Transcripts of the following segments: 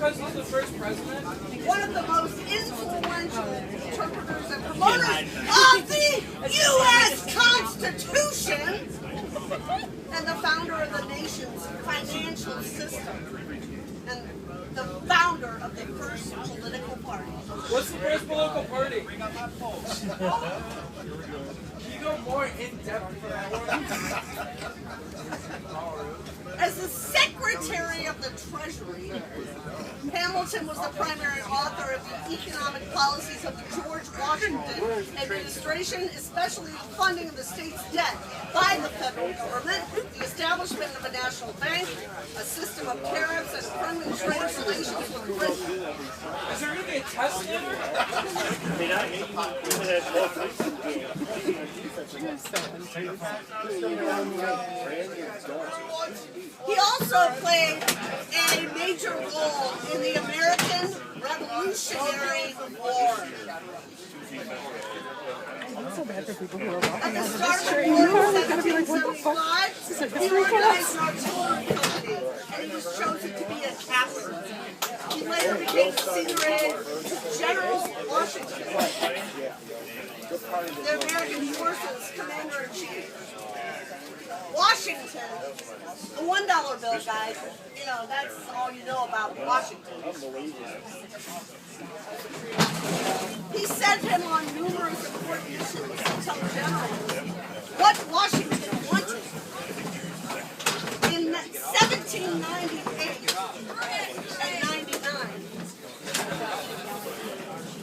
because he's the first president? One of the most influential interpreters and promoters of the U.S. Constitution and the founder of the nation's financial system and the founder of the first political party. What's the first political party? Can you go more in depth for that one? As the Secretary of the Treasury, Hamilton was the primary author of the economic policies of the George Washington administration, especially the funding of the state's debt by the federal government, the establishment of a national bank, a system of tariffs, and friendly trade relations with Britain. Is there going to be a test here? He also played a major role in the American Revolutionary War. It's so bad for people who are walking At the out of start this of train. the war They're in gonna be like, what the fuck? 1775, he organized an artillery company, and he was chosen to be a captain. He later became the senior aide to General Washington, the American forces commander-in-chief. Washington, the $1 bill, guys. You know, that's all you know about Washington. He sent him on numerous important missions to tell generals what Washington wanted. In 1798 and 99,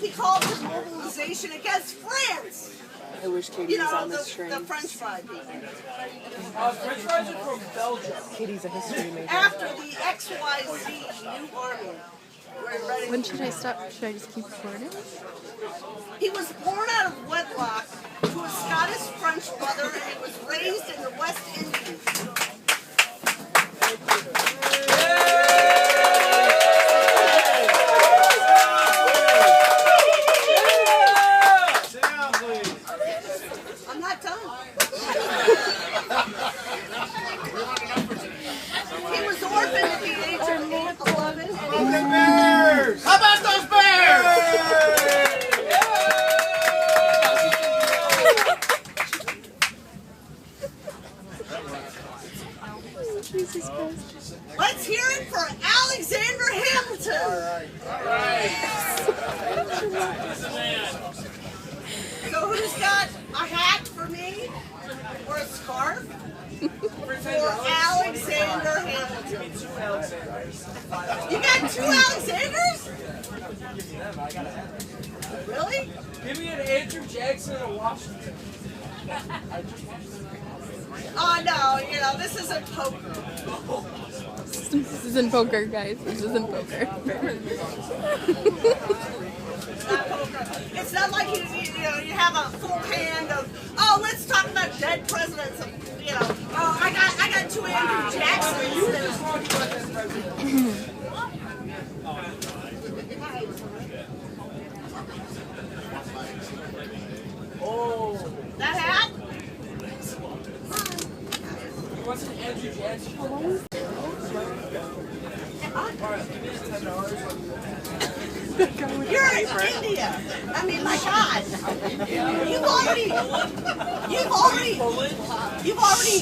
he called for mobilization against France. I wish Katie was on this train. The French fry people. French fries are from Belgium. Katie's a history major. After the XYZ new army were ready. When should I stop? Should I just keep recording? He was born out of wedlock to a Scottish French mother, and he was raised in the West Indies. I'm not done. He was orphaned at the age of 11. Bears! How about those bears? Jesus Christ. Let's hear it for Alexander Hamilton. So who's got a hat for me? Or a scarf? For Alexander Hamilton. You got two Alexanders? Really? Give me an Andrew Jackson and a Washington. Oh no, you know, this isn't poker. This isn't poker, guys. This isn't poker. Not poker. It's not like you have a full hand of, oh, let's talk about dead presidents. You know, oh, I got two Andrew Jacksons. Oh, That hat? what's an Andrew Jackson? Alright, give me $10. You're in India. I mean, my God. You've already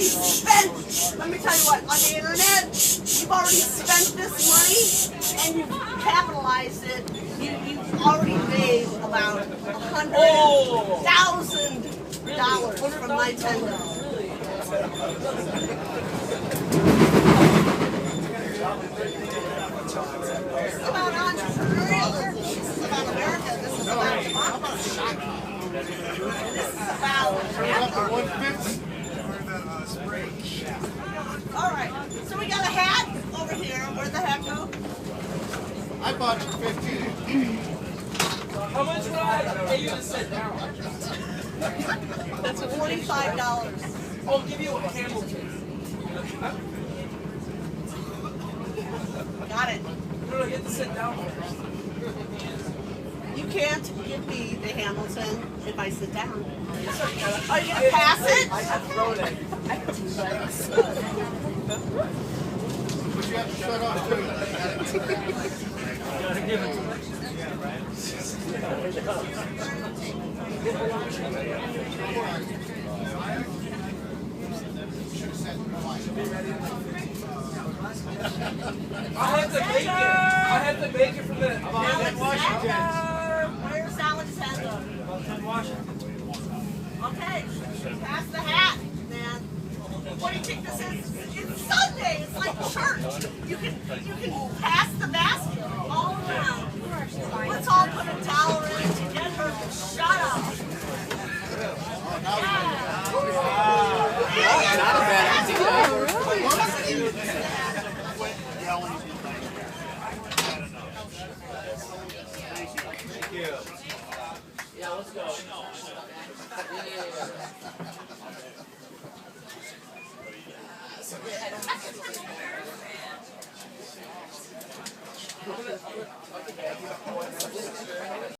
spent, let me tell you what, on the internet, you've already spent this money and you've capitalized it. You've already made about $100,000 from my $10. This is about entrepreneurialism. This is about America. This is about democracy. This is about all right. So we got a hat over here. Where'd the hat go? I bought you 15. How much would I pay you to sit down? That's $45. I'll give you a Hamilton. Got it. No, get to sit down first. You can't give me the Hamilton if I sit down. Are you gonna pass it? I have thrown it. Would you have shut up too. I had the bacon from the Where's Alexander? Okay, pass the hat, man. What do you think this is? It's Sunday. It's like church. You can pass the basket all around. Let's all put a towel in to get her to shut up. Yeah. Not a bad idea.